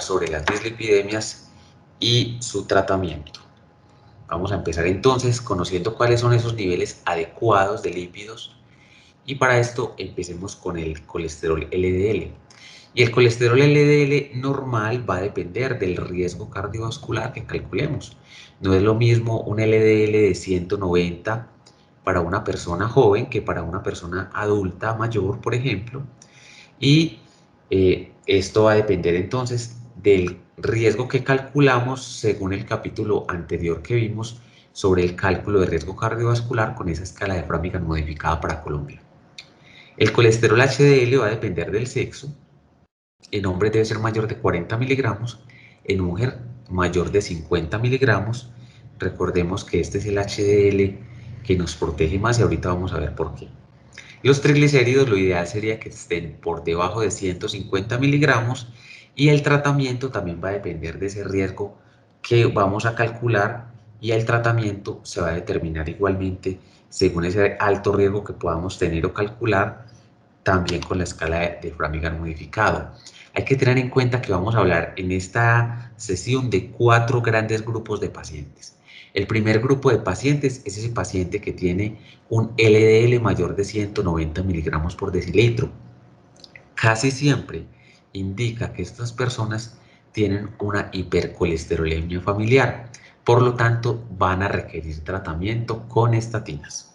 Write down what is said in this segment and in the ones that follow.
sobre las dislipidemias y su tratamiento. Vamos a empezar entonces conociendo cuáles son esos niveles adecuados de lípidos y para esto empecemos con el colesterol LDL. Y el colesterol LDL normal va a depender del riesgo cardiovascular que calculemos. No es lo mismo un LDL de 190 para una persona joven que para una persona adulta mayor, por ejemplo. Y esto va a depender entonces del riesgo que calculamos según el capítulo anterior que vimos sobre el cálculo de riesgo cardiovascular con esa escala de Framingham modificada para Colombia. El colesterol HDL va a depender del sexo. En hombres debe ser mayor de 40 miligramos, en mujer mayor de 50 miligramos. Recordemos que este es el HDL que nos protege más y ahorita vamos a ver por qué. Los triglicéridos, lo ideal sería que estén por debajo de 150 miligramos y el tratamiento también va a depender de ese riesgo que vamos a calcular y el tratamiento se va a determinar igualmente según ese alto riesgo que podamos tener o calcular, también con la escala de Framingham modificado. Hay que tener en cuenta que vamos a hablar en esta sesión de 4 grandes grupos de pacientes. El primer grupo de pacientes es ese paciente que tiene un LDL mayor de 190 miligramos por decilitro. Casi siempre indica que estas personas tienen una hipercolesterolemia familiar, por lo tanto van a requerir tratamiento con estatinas.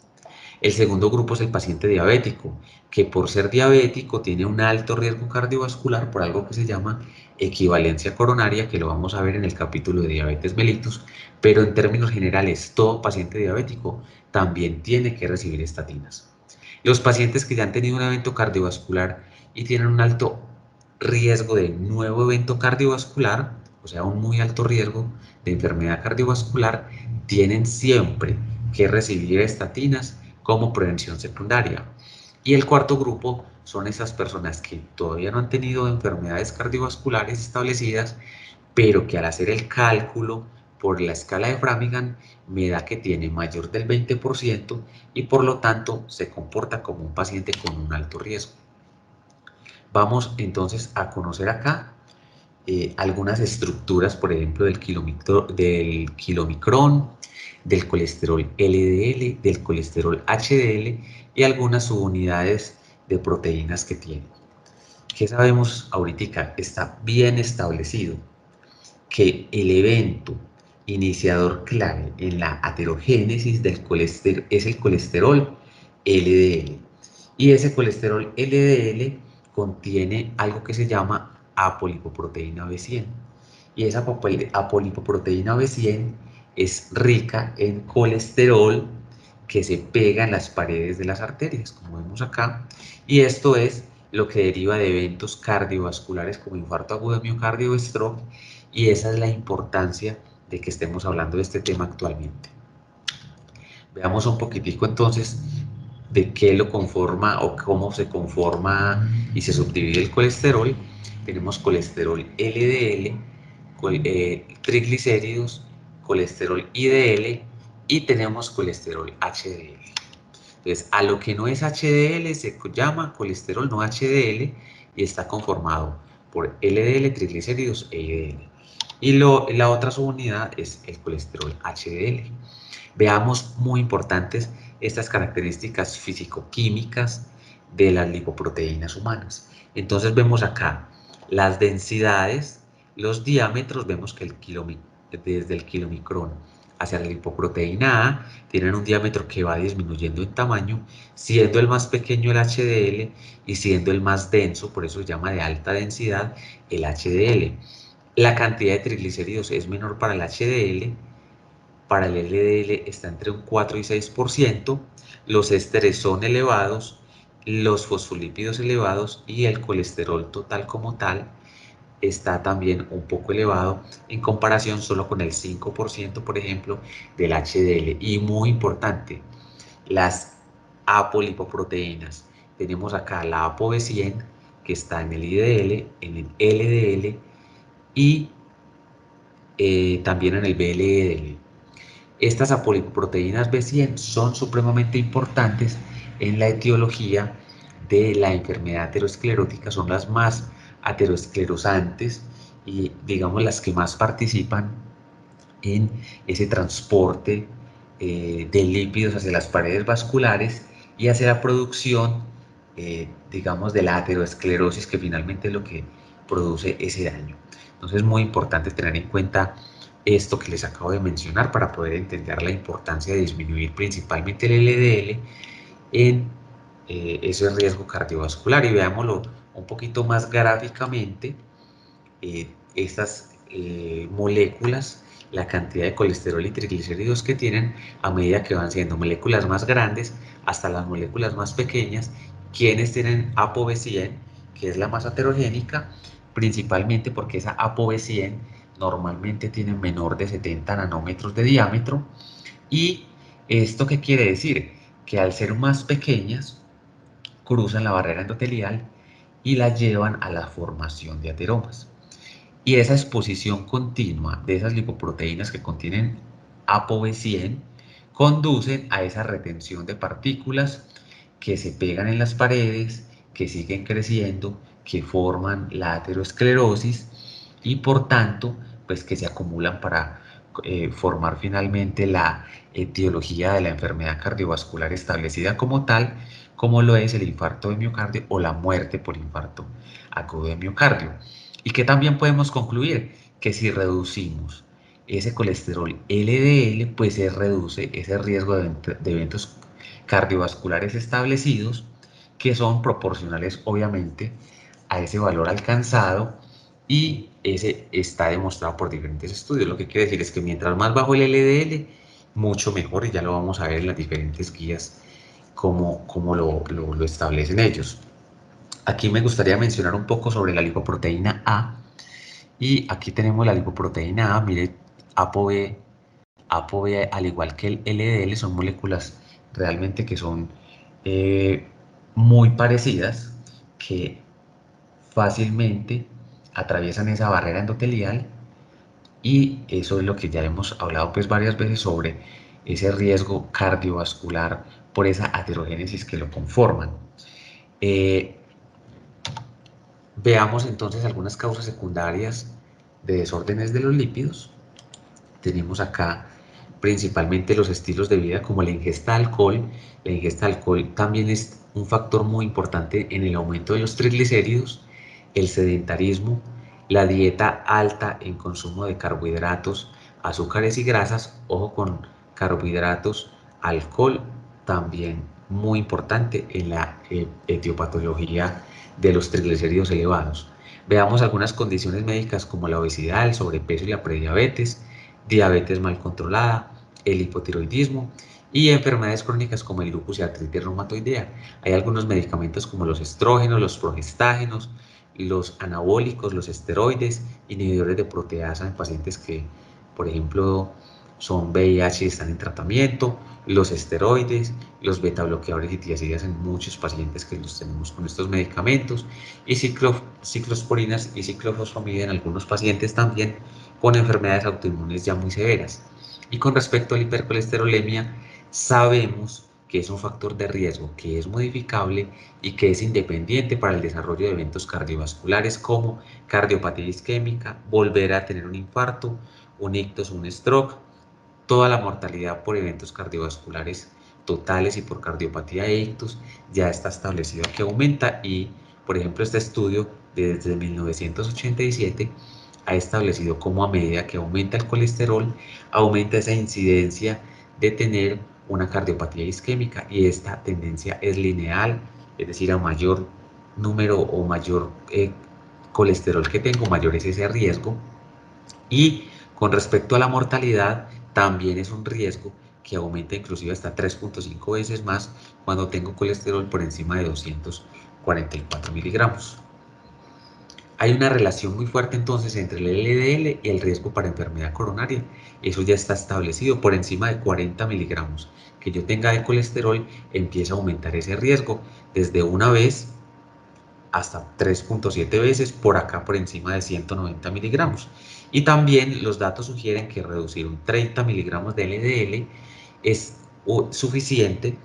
El segundo grupo es el paciente diabético, que por ser diabético tiene un alto riesgo cardiovascular por algo que se llama equivalencia coronaria, que lo vamos a ver en el capítulo de diabetes mellitus, pero en términos generales todo paciente diabético también tiene que recibir estatinas. Los pacientes que ya han tenido un evento cardiovascular y tienen un alto riesgo de nuevo evento cardiovascular, o sea, un muy alto riesgo de enfermedad cardiovascular, tienen siempre que recibir estatinas como prevención secundaria. Y el cuarto grupo son esas personas que todavía no han tenido enfermedades cardiovasculares establecidas, pero que al hacer el cálculo por la escala de Framingham me da que tiene mayor del 20% y por lo tanto se comporta como un paciente con un alto riesgo. Vamos entonces a conocer acá algunas estructuras, por ejemplo, del kilomicrón, del colesterol LDL, del colesterol HDL y algunas subunidades de proteínas que tiene. ¿Qué sabemos ahorita? Está bien establecido que el evento iniciador clave en la aterogénesis del colesterol es el colesterol LDL. Y ese colesterol LDL contiene algo que se llama apolipoproteína B100. Y esa apolipoproteína B100 es rica en colesterol que se pega en las paredes de las arterias, como vemos acá. Y esto es lo que deriva de eventos cardiovasculares como infarto agudo de miocardio o stroke. Y esa es la importancia de que estemos hablando de este tema actualmente. Veamos un poquitico entonces de qué lo conforma o cómo se conforma y se subdivide el colesterol. Tenemos colesterol LDL, triglicéridos, colesterol IDL y tenemos colesterol HDL. Entonces, a lo que no es HDL se llama colesterol no HDL y está conformado por LDL, triglicéridos e IDL. Y la otra subunidad es el colesterol HDL. Veamos muy importantes estas características físico-químicas de las lipoproteínas humanas. Entonces vemos acá las densidades, los diámetros, vemos que desde el kilomicrón hacia la lipoproteína A tienen un diámetro que va disminuyendo en tamaño, siendo el más pequeño el HDL y siendo el más denso, por eso se llama de alta densidad, el HDL. La cantidad de triglicéridos es menor para el HDL, para el LDL está entre un 4 y 6%, los ésteres son elevados, los fosfolípidos elevados y el colesterol total como tal está también un poco elevado en comparación solo con el 5%, por ejemplo, del HDL. Y muy importante, las apolipoproteínas. Tenemos acá la ApoB100 que está en el IDL, en el LDL y también en el VLDL. Estas apolipoproteínas B100 son supremamente importantes en la etiología de la enfermedad aterosclerótica, son las más aterosclerosantes y digamos las que más participan en ese transporte de lípidos hacia las paredes vasculares y hacia la producción, digamos, de la aterosclerosis, que finalmente es lo que produce ese daño. Entonces es muy importante tener en cuenta esto que les acabo de mencionar para poder entender la importancia de disminuir principalmente el LDL en ese riesgo cardiovascular. Y veámoslo un poquito más gráficamente, estas moléculas, la cantidad de colesterol y triglicéridos que tienen a medida que van siendo moléculas más grandes hasta las moléculas más pequeñas, quienes tienen ApoB100, que es la más aterogénica, principalmente porque esa ApoB100 normalmente tiene menor de 70 nanómetros de diámetro. ¿Y esto qué quiere decir? Que al ser más pequeñas, cruzan la barrera endotelial y la llevan a la formación de ateromas. Y esa exposición continua de esas lipoproteínas que contienen ApoB100 conducen a esa retención de partículas que se pegan en las paredes, que siguen creciendo, que forman la aterosclerosis y por tanto, pues que se acumulan para formar finalmente la etiología de la enfermedad cardiovascular establecida como tal, como lo es el infarto de miocardio o la muerte por infarto agudo de miocardio. Y que también podemos concluir que si reducimos ese colesterol LDL, pues se reduce ese riesgo de eventos cardiovasculares establecidos, que son proporcionales obviamente a ese valor alcanzado, y ese está demostrado por diferentes estudios. Lo que quiere decir es que mientras más bajo el LDL, mucho mejor, y ya lo vamos a ver en las diferentes guías cómo lo establecen ellos. Aquí me gustaría mencionar un poco sobre la lipoproteína A. Y aquí tenemos la lipoproteína A. Mire, ApoB, al igual que el LDL, son moléculas realmente que son eh, muy parecidas, que fácilmente atraviesan esa barrera endotelial, y eso es lo que ya hemos hablado pues varias veces sobre ese riesgo cardiovascular por esa aterogénesis que lo conforman. Eh, Veamos entonces algunas causas secundarias de desórdenes de los lípidos. Tenemos acá principalmente los estilos de vida como la ingesta de alcohol. La ingesta de alcohol también es un factor muy importante en el aumento de los triglicéridos, el sedentarismo, la dieta alta en consumo de carbohidratos, azúcares y grasas. Ojo con carbohidratos, alcohol, también muy importante en la etiopatología de los triglicéridos elevados. Veamos algunas condiciones médicas como la obesidad, el sobrepeso y la prediabetes, diabetes mal controlada, el hipotiroidismo y enfermedades crónicas como el lupus y artritis reumatoidea. Hay algunos medicamentos como los estrógenos, los progestágenos, los anabólicos, los esteroides, inhibidores de proteasa en pacientes que, por ejemplo, son VIH y están en tratamiento, los esteroides, los beta bloqueadores y tiazidas en muchos pacientes que los tenemos con estos medicamentos, y ciclosporinas y ciclofosfamida en algunos pacientes también con enfermedades autoinmunes ya muy severas. Y con respecto a la hipercolesterolemia, sabemos que es un factor de riesgo que es modificable y que es independiente para el desarrollo de eventos cardiovasculares como cardiopatía isquémica, volver a tener un infarto, un ictus, un stroke. Toda la mortalidad por eventos cardiovasculares totales y por cardiopatía e ictus ya está establecido que aumenta, y por ejemplo este estudio desde 1987 ha establecido cómo a medida que aumenta el colesterol, aumenta esa incidencia de tener una cardiopatía isquémica, y esta tendencia es lineal, es decir, a mayor número o mayor colesterol que tengo, mayor es ese riesgo. Y con respecto a la mortalidad, también es un riesgo que aumenta inclusive hasta 3.5 veces más cuando tengo colesterol por encima de 244 miligramos. Hay una relación muy fuerte entonces entre el LDL y el riesgo para enfermedad coronaria. Eso ya está establecido. Por encima de 40 miligramos que yo tenga de colesterol, empieza a aumentar ese riesgo desde una vez hasta 3.7 veces, por acá por encima de 190 miligramos. Y también los datos sugieren que reducir un 30 miligramos de LDL es suficiente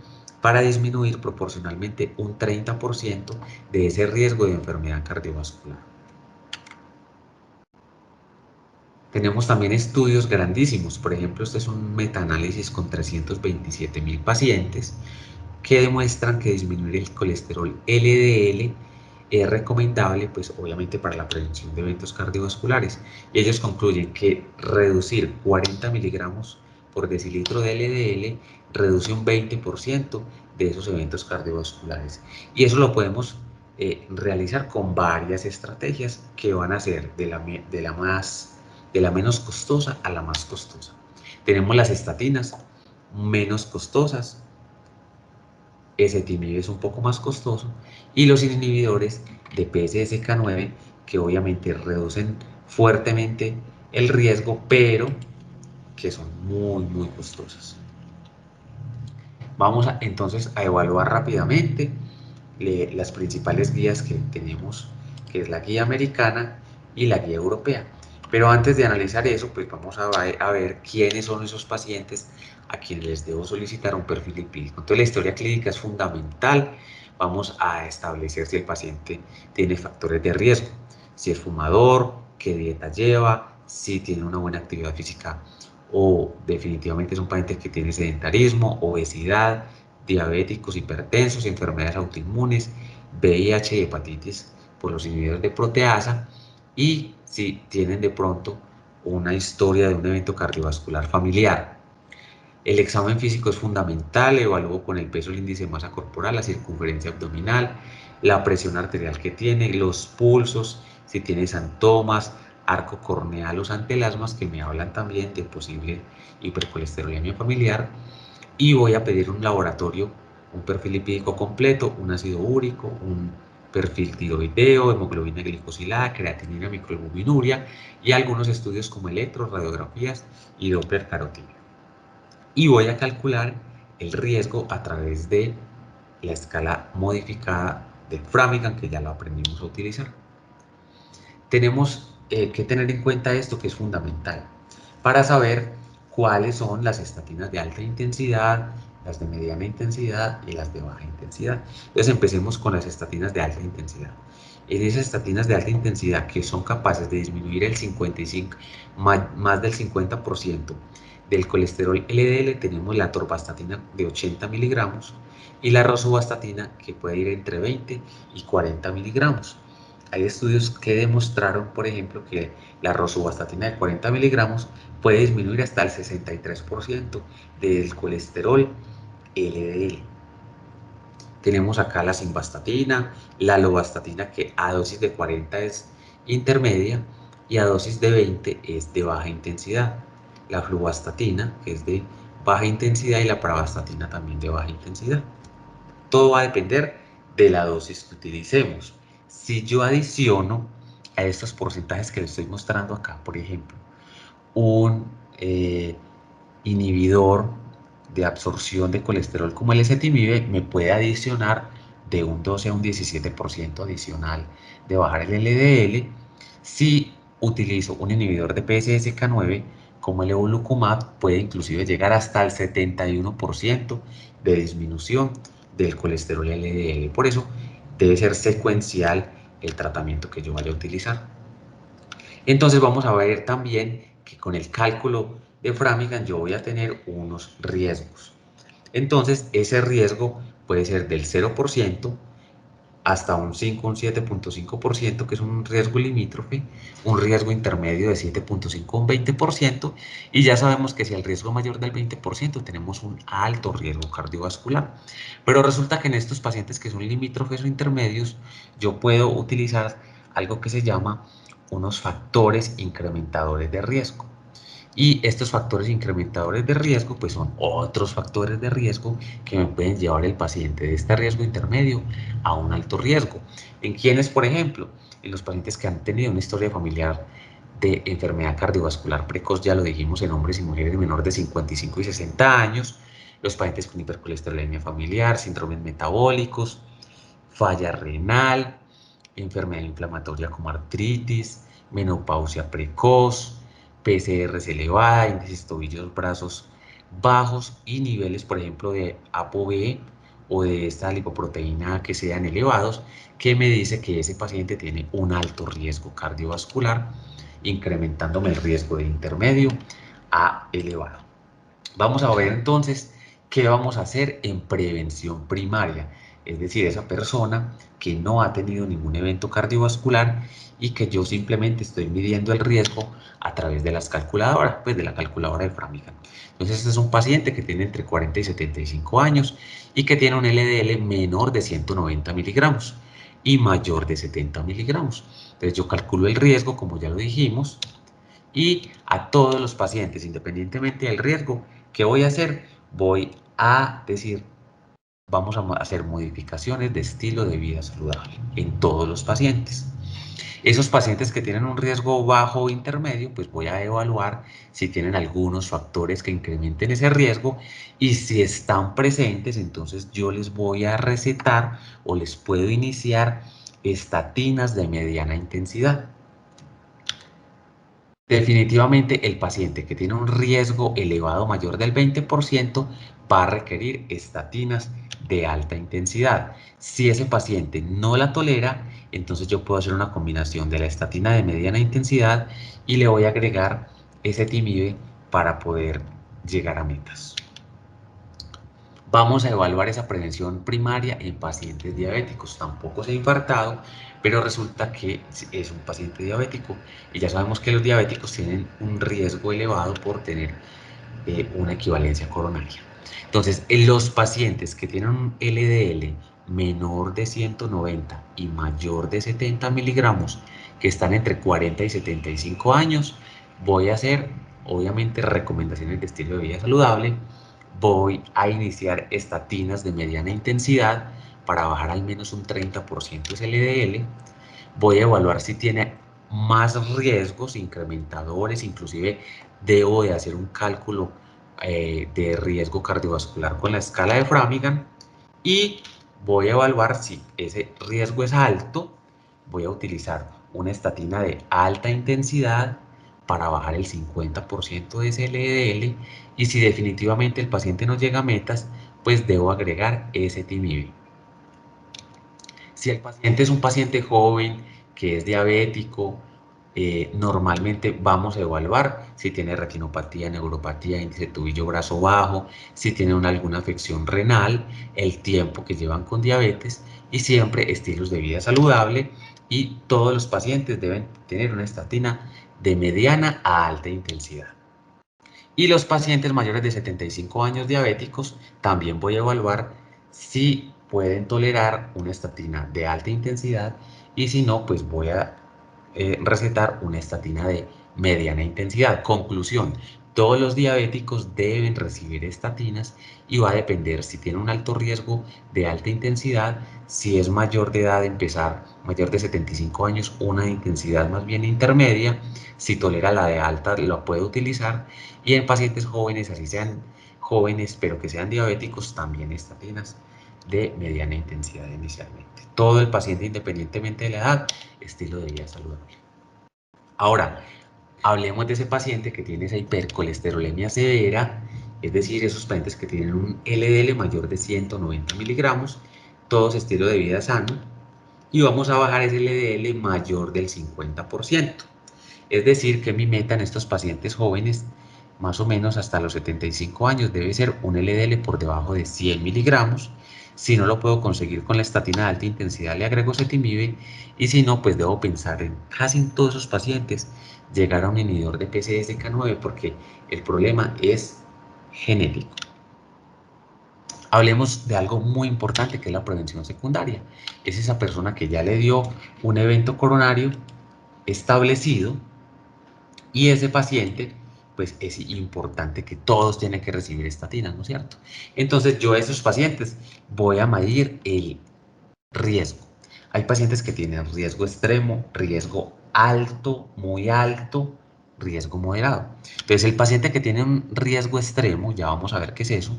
para disminuir proporcionalmente un 30% de ese riesgo de enfermedad cardiovascular. Tenemos también estudios grandísimos, por ejemplo, este es un metaanálisis con 327.000 pacientes que demuestran que disminuir el colesterol LDL es recomendable, pues obviamente para la prevención de eventos cardiovasculares. Y ellos concluyen que reducir 40 miligramos por decilitro de LDL reduce un 20% de esos eventos cardiovasculares. Y eso lo podemos realizar con varias estrategias que van a ser de la menos costosa a la más costosa. Tenemos las estatinas menos costosas, ezetimibe es un poco más costoso, y los inhibidores de PCSK9 que obviamente reducen fuertemente el riesgo, pero que son muy costosas. Vamos entonces a evaluar rápidamente las principales guías que tenemos, que es la guía americana y la guía europea. Pero antes de analizar eso, pues vamos a ver quiénes son esos pacientes a quienes les debo solicitar un perfil lipídico. Entonces la historia clínica es fundamental. Vamos a establecer si el paciente tiene factores de riesgo, si es fumador, qué dieta lleva, si tiene una buena actividad física o definitivamente es un paciente que tiene sedentarismo, obesidad, diabéticos, hipertensos, enfermedades autoinmunes, VIH y hepatitis por los inhibidores de proteasa, y si tienen de pronto una historia de un evento cardiovascular familiar. El examen físico es fundamental, evalúo con el peso, el índice de masa corporal, la circunferencia abdominal, la presión arterial que tiene, los pulsos, si tiene santomas, arco corneal o santelasmas que me hablan también de posible hipercolesterolemia familiar, y voy a pedir un laboratorio, un perfil lipídico completo, un ácido úrico, un perfil tiroideo, hemoglobina glicosilada, creatinina, microalbuminuria y algunos estudios como electro, radiografías y Doppler carótido. Y voy a calcular el riesgo a través de la escala modificada del Framingham, que ya lo aprendimos a utilizar. Tenemos que tener en cuenta esto, que es fundamental para saber cuáles son las estatinas de alta intensidad, las de mediana intensidad y las de baja intensidad. Entonces empecemos con las estatinas de alta intensidad. En esas estatinas de alta intensidad que son capaces de disminuir el 55, más del 50% del colesterol LDL, tenemos la atorvastatina de 80 miligramos y la rosuvastatina que puede ir entre 20 y 40 miligramos. Hay estudios que demostraron, por ejemplo, que la rosuvastatina de 40 miligramos puede disminuir hasta el 63% del colesterol LDL. Tenemos acá la simvastatina, la lovastatina, que a dosis de 40 es intermedia y a dosis de 20 es de baja intensidad. La fluvastatina, que es de baja intensidad, y la pravastatina también de baja intensidad. Todo va a depender de la dosis que utilicemos. Si yo adiciono a estos porcentajes que les estoy mostrando acá, por ejemplo, un inhibidor de absorción de colesterol como el ezetimibe, me puede adicionar de un 12 a un 17% adicional de bajar el LDL. Si utilizo un inhibidor de PCSK9 como el evolocumab, puede inclusive llegar hasta el 71% de disminución del colesterol LDL. Por eso debe ser secuencial el tratamiento que yo vaya a utilizar. Entonces vamos a ver también que con el cálculo de Framingham yo voy a tener unos riesgos. Entonces ese riesgo puede ser del 0% hasta un 5, un 7.5%, que es un riesgo limítrofe, un riesgo intermedio de 7.5 a un 20%, y ya sabemos que si el riesgo es mayor del 20% tenemos un alto riesgo cardiovascular. Pero resulta que en estos pacientes que son limítrofes o intermedios, yo puedo utilizar algo que se llama unos factores incrementadores de riesgo. Y estos factores incrementadores de riesgo, pues son otros factores de riesgo que me pueden llevar el paciente de este riesgo intermedio a un alto riesgo. ¿En quiénes, por ejemplo? En los pacientes que han tenido una historia familiar de enfermedad cardiovascular precoz, ya lo dijimos, en hombres y mujeres menores de 55 y 60 años, los pacientes con hipercolesterolemia familiar, síndromes metabólicos, falla renal, enfermedad inflamatoria como artritis, menopausia precoz, PCRs elevada, índices tobillos, brazos bajos y niveles, por ejemplo, de ApoB o de esta lipoproteína que sean elevados, que me dice que ese paciente tiene un alto riesgo cardiovascular incrementándome el riesgo de intermedio a elevado. Vamos a ver entonces qué vamos a hacer en prevención primaria, es decir, esa persona que no ha tenido ningún evento cardiovascular y que yo simplemente estoy midiendo el riesgo a través de las calculadoras, pues de la calculadora de Framingham. Entonces este es un paciente que tiene entre 40 y 75 años y que tiene un LDL menor de 190 miligramos y mayor de 70 miligramos. Entonces yo calculo el riesgo, como ya lo dijimos, y a todos los pacientes, independientemente del riesgo, ¿qué voy a hacer? Voy a decir, vamos a hacer modificaciones de estilo de vida saludable en todos los pacientes. Esos pacientes que tienen un riesgo bajo o intermedio, pues voy a evaluar si tienen algunos factores que incrementen ese riesgo y si están presentes, entonces yo les voy a recetar o les puedo iniciar estatinas de mediana intensidad. Definitivamente el paciente que tiene un riesgo elevado mayor del 20% va a requerir estatinas de alta intensidad. Si ese paciente no la tolera, entonces yo puedo hacer una combinación de la estatina de mediana intensidad y le voy a agregar ezetimibe para poder llegar a metas. Vamos a evaluar esa prevención primaria en pacientes diabéticos. Tampoco se ha infartado, pero resulta que es un paciente diabético y ya sabemos que los diabéticos tienen un riesgo elevado por tener una equivalencia coronaria. Entonces, en los pacientes que tienen un LDL menor de 190 y mayor de 70 miligramos, que están entre 40 y 75 años, voy a hacer, obviamente, recomendaciones de estilo de vida saludable. Voy a iniciar estatinas de mediana intensidad para bajar al menos un 30% ese LDL. Voy a evaluar si tiene más riesgos incrementadores, inclusive debo de hacer un cálculo de riesgo cardiovascular con la escala de Framingham y voy a evaluar si ese riesgo es alto. Voy a utilizar una estatina de alta intensidad para bajar el 50% de ese LDL y si definitivamente el paciente no llega a metas, pues debo agregar ezetimibe. Si el paciente es un paciente joven que es diabético, normalmente vamos a evaluar si tiene retinopatía, neuropatía, índice tobillo-brazo bajo, si tienen alguna afección renal, el tiempo que llevan con diabetes y siempre estilos de vida saludable y todos los pacientes deben tener una estatina de mediana a alta intensidad. Y los pacientes mayores de 75 años diabéticos también voy a evaluar si pueden tolerar una estatina de alta intensidad y si no, pues voy a recetar una estatina de mediana intensidad. Conclusión, todos los diabéticos deben recibir estatinas y va a depender si tiene un alto riesgo de alta intensidad, si es mayor de edad, empezar mayor de 75 años, una intensidad más bien intermedia, si tolera la de alta, lo puede utilizar y en pacientes jóvenes, así sean jóvenes pero que sean diabéticos, también estatinas de mediana intensidad inicialmente. Todo el paciente independientemente de la edad, estilo de vida saludable. Ahora, hablemos de ese paciente que tiene esa hipercolesterolemia severa, es decir, esos pacientes que tienen un LDL mayor de 190 miligramos, todos estilo de vida sano, y vamos a bajar ese LDL mayor del 50%. Es decir, que mi meta en estos pacientes jóvenes, más o menos hasta los 75 años, debe ser un LDL por debajo de 100 miligramos. Si no lo puedo conseguir con la estatina de alta intensidad, le agrego ezetimibe. Y si no, pues debo pensar en casi en todos esos pacientes llegar a un inhibidor de PCSK9 porque el problema es genético. Hablemos de algo muy importante que es la prevención secundaria. Es esa persona que ya le dio un evento coronario establecido y ese paciente, pues es importante que todos tienen que recibir estatinas, ¿no es cierto? Entonces yo a esos pacientes voy a medir el riesgo. Hay pacientes que tienen riesgo extremo, riesgo alto, muy alto, riesgo moderado. Entonces el paciente que tiene un riesgo extremo, ya vamos a ver qué es eso,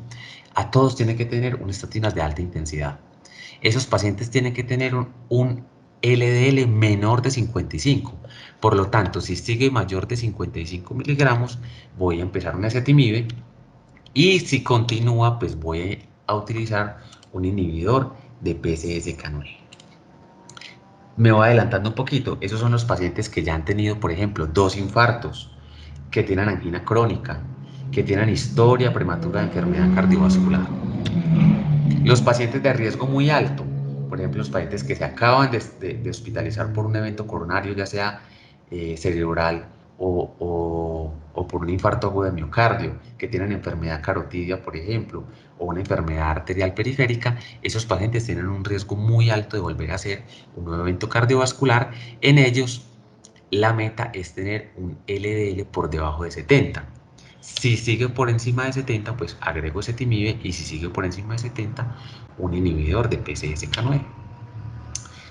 a todos tiene que tener unas estatinas de alta intensidad. Esos pacientes tienen que tener un LDL menor de 55. Por lo tanto, si sigue mayor de 55 miligramos, voy a empezar una ezetimibe y si continúa, pues voy a utilizar un inhibidor de PCSK9. Me voy adelantando un poquito. Esos son los pacientes que ya han tenido, por ejemplo, 2 infartos, que tienen angina crónica, que tienen historia prematura de enfermedad cardiovascular. Los pacientes de riesgo muy alto, por ejemplo, los pacientes que se acaban de hospitalizar por un evento coronario, ya sea cerebral o por un infarto agudo de miocardio, que tienen enfermedad carotidia, por ejemplo, o una enfermedad arterial periférica, esos pacientes tienen un riesgo muy alto de volver a hacer un nuevo evento cardiovascular. En ellos, la meta es tener un LDL por debajo de 70. Si sigue por encima de 70, pues agrego ezetimibe, y si sigue por encima de 70, un inhibidor de PCSK9.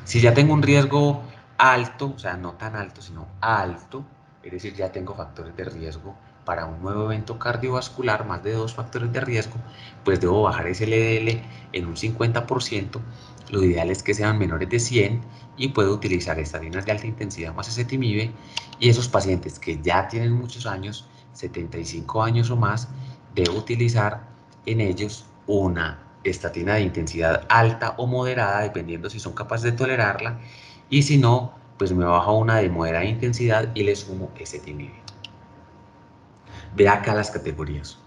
Si ya tengo un riesgo alto, o sea, no tan alto, sino alto, es decir, ya tengo factores de riesgo para un nuevo evento cardiovascular, más de 2 factores de riesgo, pues debo bajar ese LDL en un 50%. Lo ideal es que sean menores de 100 y puedo utilizar estatinas de alta intensidad más ezetimibe. Y esos pacientes que ya tienen muchos años, 75 años o más, debo utilizar en ellos una estatina de intensidad alta o moderada, dependiendo si son capaces de tolerarla, y si no, pues me bajo una de moderada intensidad y le sumo ezetimibe. Ve acá las categorías.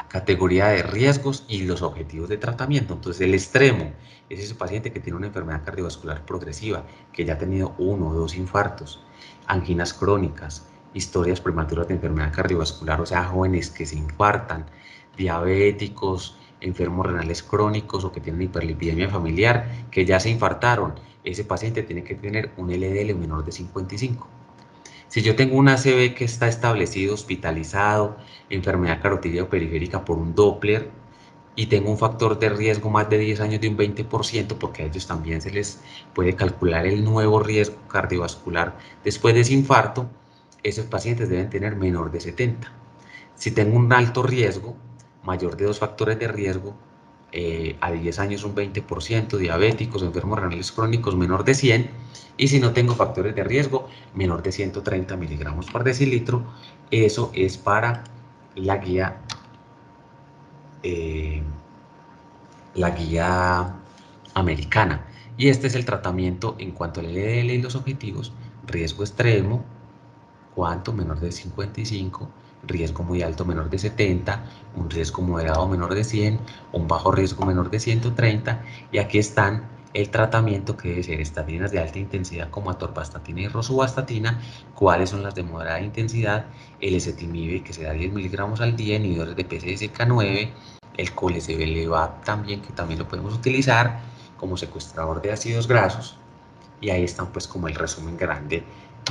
Categoría de riesgos y los objetivos de tratamiento. Entonces, el extremo es ese paciente que tiene una enfermedad cardiovascular progresiva, que ya ha tenido 1 o 2 infartos, anginas crónicas, historias prematuras de enfermedad cardiovascular, o sea, jóvenes que se infartan, diabéticos, enfermos renales crónicos o que tienen hiperlipidemia familiar, que ya se infartaron. Ese paciente tiene que tener un LDL menor de 55. Si yo tengo un ACV que está establecido, hospitalizado, enfermedad carotidia o periférica por un Doppler, y tengo un factor de riesgo más de 10 años de un 20%, porque a ellos también se les puede calcular el nuevo riesgo cardiovascular después de ese infarto, esos pacientes deben tener menor de 70. Si tengo un alto riesgo, mayor de 2 factores de riesgo, a 10 años un 20%, diabéticos, enfermos renales crónicos menor de 100, y si no tengo factores de riesgo, menor de 130 miligramos por decilitro. Eso es para la guía, eh, la guía americana. Y este es el tratamiento en cuanto al LDL y los objetivos: riesgo extremo, ¿cuánto? Menor de 55, riesgo muy alto menor de 70, un riesgo moderado menor de 100, un bajo riesgo menor de 130, y aquí están el tratamiento que debe ser: estatinas de alta intensidad como atorvastatina y rosuvastatina. ¿Cuáles son las de moderada intensidad? El ezetimibe, que se da 10 miligramos al día, inhibidores de PCSK9, el colesevelevat también, que también lo podemos utilizar como secuestrador de ácidos grasos. Y ahí están pues como el resumen grande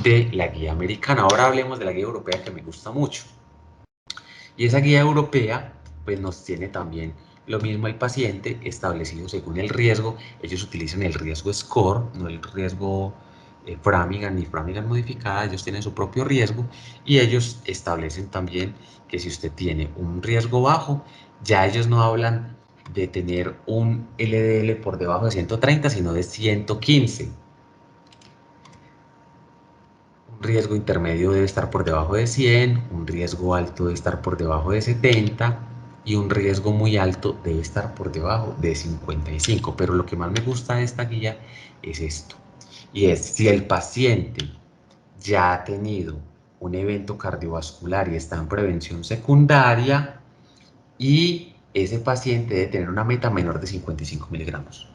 de la guía americana. Ahora hablemos de la guía europea, que me gusta mucho. Y esa guía europea pues nos tiene también lo mismo el paciente establecido según el riesgo. Ellos utilizan el riesgo score, no el riesgo Framingham ni Framingham modificada. Ellos tienen su propio riesgo, y ellos establecen también que si usted tiene un riesgo bajo, ya ellos no hablan de tener un LDL por debajo de 130, sino de 115. Un riesgo intermedio debe estar por debajo de 100, un riesgo alto debe estar por debajo de 70, y un riesgo muy alto debe estar por debajo de 55. Pero lo que más me gusta de esta guía es esto, y es: si el paciente ya ha tenido un evento cardiovascular y está en prevención secundaria, y ese paciente debe tener una meta menor de 55 miligramos.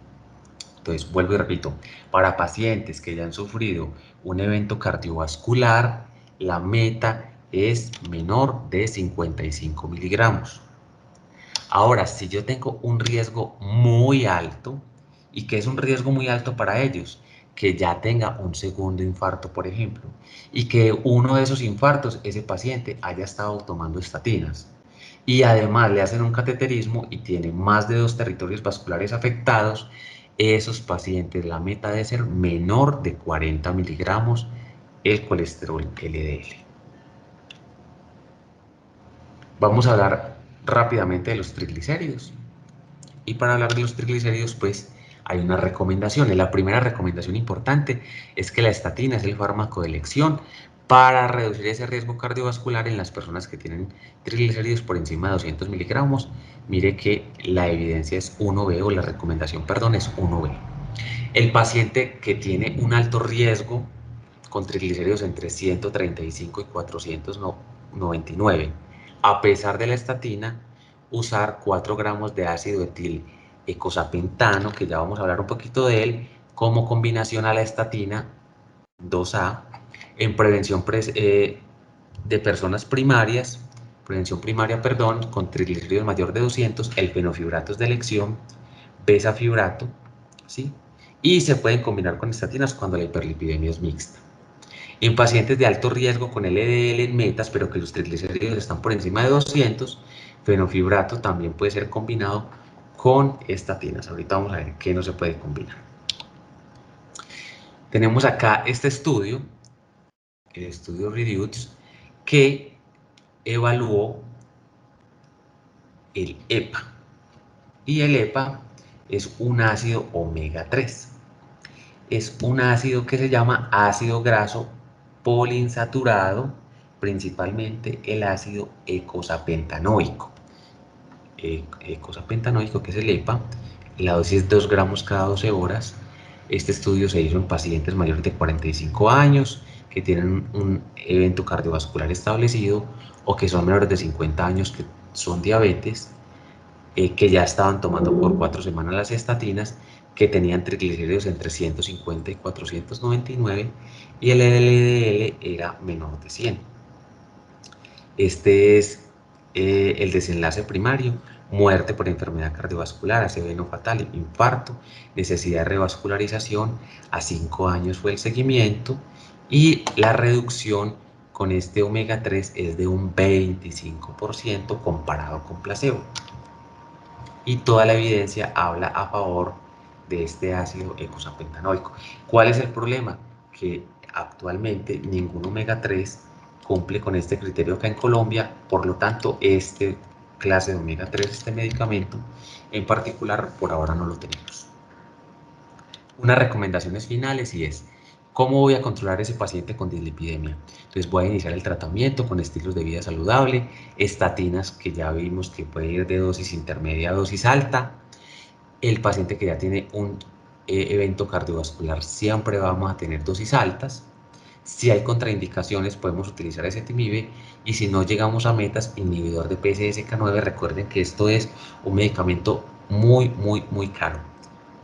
Entonces, vuelvo y repito: para pacientes que ya han sufrido un evento cardiovascular, la meta es menor de 55 miligramos. Ahora, si yo tengo un riesgo muy alto, ¿y qué es un riesgo muy alto para ellos? Que ya tenga un segundo infarto, por ejemplo, y que uno de esos infartos, ese paciente haya estado tomando estatinas, y además le hacen un cateterismo y tiene más de 2 territorios vasculares afectados. Esos pacientes, la meta debe ser menor de 40 miligramos el colesterol LDL. Vamos a hablar rápidamente de los triglicéridos. Y para hablar de los triglicéridos, pues hay unas recomendaciones. La primera recomendación importante es que la estatina es el fármaco de elección para reducir ese riesgo cardiovascular en las personas que tienen triglicéridos por encima de 200 miligramos. Mire que la evidencia es 1B, o la recomendación, perdón, es 1B. El paciente que tiene un alto riesgo con triglicéridos entre 135 y 499, a pesar de la estatina, usar 4 gramos de ácido etil eicosapentano, que ya vamos a hablar un poquito de él, como combinación a la estatina 2A en prevención de personas primarias, prevención primaria, perdón, con triglicéridos mayor de 200, el fenofibrato es de elección, bezafibrato, ¿sí? Y se pueden combinar con estatinas cuando la hiperlipidemia es mixta. En pacientes de alto riesgo con LDL en metas, pero que los triglicéridos están por encima de 200, fenofibrato también puede ser combinado con estatinas. Ahorita vamos a ver qué no se puede combinar. Tenemos acá este estudio, el estudio REDUCE, que evaluó el EPA. Y el EPA es un ácido omega 3. Es un ácido que se llama ácido graso poliinsaturado, principalmente el ácido eicosapentanoico. Eicosapentanoico, que es el EPA, la dosis es 2 gramos cada 12 horas. Este estudio se hizo en pacientes mayores de 45 años que tienen un evento cardiovascular establecido o que son menores de 50 años que son diabetes, que ya estaban tomando por 4 semanas las estatinas, que tenían triglicéridos entre 150 y 499 y el LDL era menor de 100. Este es el desenlace primario: muerte por enfermedad cardiovascular, ACV no fatal, infarto, necesidad de revascularización, a 5 años fue el seguimiento, y la reducción con este omega 3 es de un 25% comparado con placebo. Y toda la evidencia habla a favor de este ácido eicosapentanoico. ¿Cuál es el problema? Que actualmente ningún omega 3 cumple con este criterio acá en Colombia, por lo tanto, este clase de omega 3, este medicamento en particular, por ahora no lo tenemos. Unas recomendaciones finales y es: ¿cómo voy a controlar a ese paciente con dislipidemia? Entonces voy a iniciar el tratamiento con estilos de vida saludable, estatinas que ya vimos que puede ir de dosis intermedia a dosis alta. El paciente que ya tiene un evento cardiovascular siempre vamos a tener dosis altas. Si hay contraindicaciones podemos utilizar ezetimibe, y si no llegamos a metas, inhibidor de PCSK9. Recuerden que esto es un medicamento muy caro.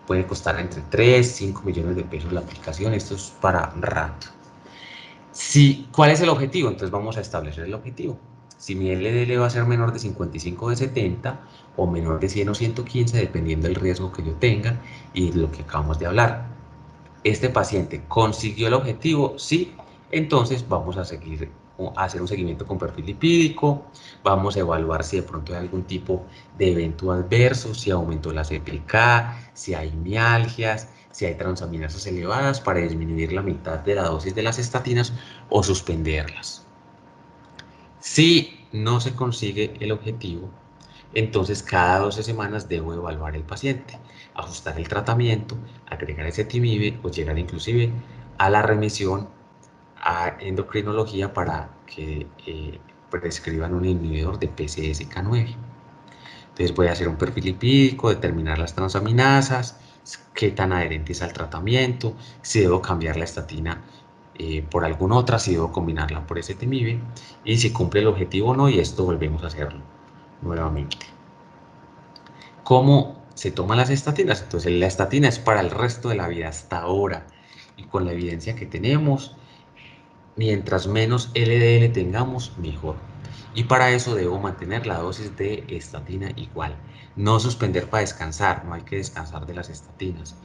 Puede costar entre 3 5 millones de pesos la aplicación. Esto es para rato. ¿Cuál es el objetivo? Entonces vamos a establecer el objetivo. Si mi LDL va a ser menor de 55 de 70 o menor de 100 o 115, dependiendo del riesgo que yo tenga y de lo que acabamos de hablar. ¿Este paciente consiguió el objetivo? Sí. Entonces vamos a hacer un seguimiento con perfil lipídico, vamos a evaluar si de pronto hay algún tipo de evento adverso, si aumentó la CPK, si hay mialgias, si hay transaminasas elevadas, para disminuir la mitad de la dosis de las estatinas o suspenderlas. Si no se consigue el objetivo, entonces cada 12 semanas debo evaluar el paciente, ajustar el tratamiento, agregar ezetimibe o llegar inclusive a la remisión a endocrinología para que prescriban un inhibidor de PCSK9. Entonces voy a hacer un perfil lipídico, determinar las transaminasas, qué tan adherente es al tratamiento, si debo cambiar la estatina por alguna otra, si debo combinarla por ezetimibe, y si cumple el objetivo o no, y esto volvemos a hacerlo nuevamente. ¿Cómo se toman las estatinas? Entonces la estatina es para el resto de la vida hasta ahora, y con la evidencia que tenemos, mientras menos LDL tengamos, mejor. Y para eso debo mantener la dosis de estatina igual. No suspender para descansar, no hay que descansar de las estatinas.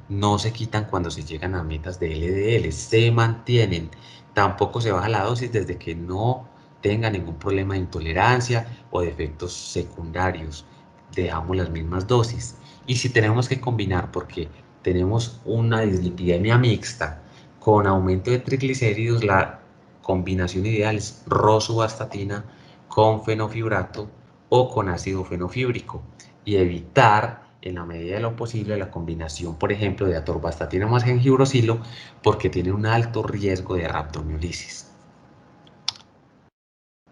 No se quitan cuando se llegan a metas de LDL, se mantienen. Tampoco se baja la dosis desde que no tenga ningún problema de intolerancia o de efectos secundarios. Dejamos las mismas dosis. Y si tenemos que combinar porque tenemos una dislipidemia mixta con aumento de triglicéridos, la combinación ideal es rosuvastatina con fenofibrato o con ácido fenofíbrico, y evitar en la medida de lo posible la combinación, por ejemplo, de atorvastatina más gengibrosilo, porque tiene un alto riesgo de rhabdomiolisis.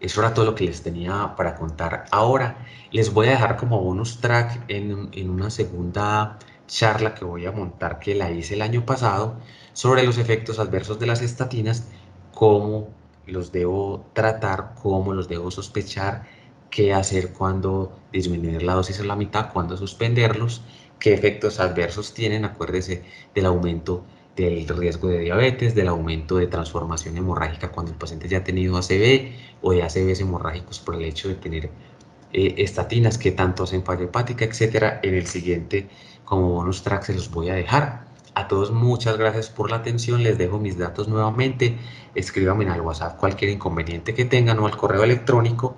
Eso era todo lo que les tenía para contar. Ahora les voy a dejar como bonus track en una segunda charla que voy a montar, que la hice el año pasado, sobre los efectos adversos de las estatinas, cómo los debo tratar, cómo los debo sospechar, qué hacer cuando disminuir la dosis a la mitad, cuándo suspenderlos, qué efectos adversos tienen. Acuérdese del aumento del riesgo de diabetes, del aumento de transformación hemorrágica cuando el paciente ya ha tenido ACV o de ACVs hemorrágicos por el hecho de tener estatinas, que tanto hacen falla hepática, etcétera. En el siguiente, como bonus track, se los voy a dejar. A todos muchas gracias por la atención, les dejo mis datos nuevamente, escríbanme al WhatsApp cualquier inconveniente que tengan o al correo electrónico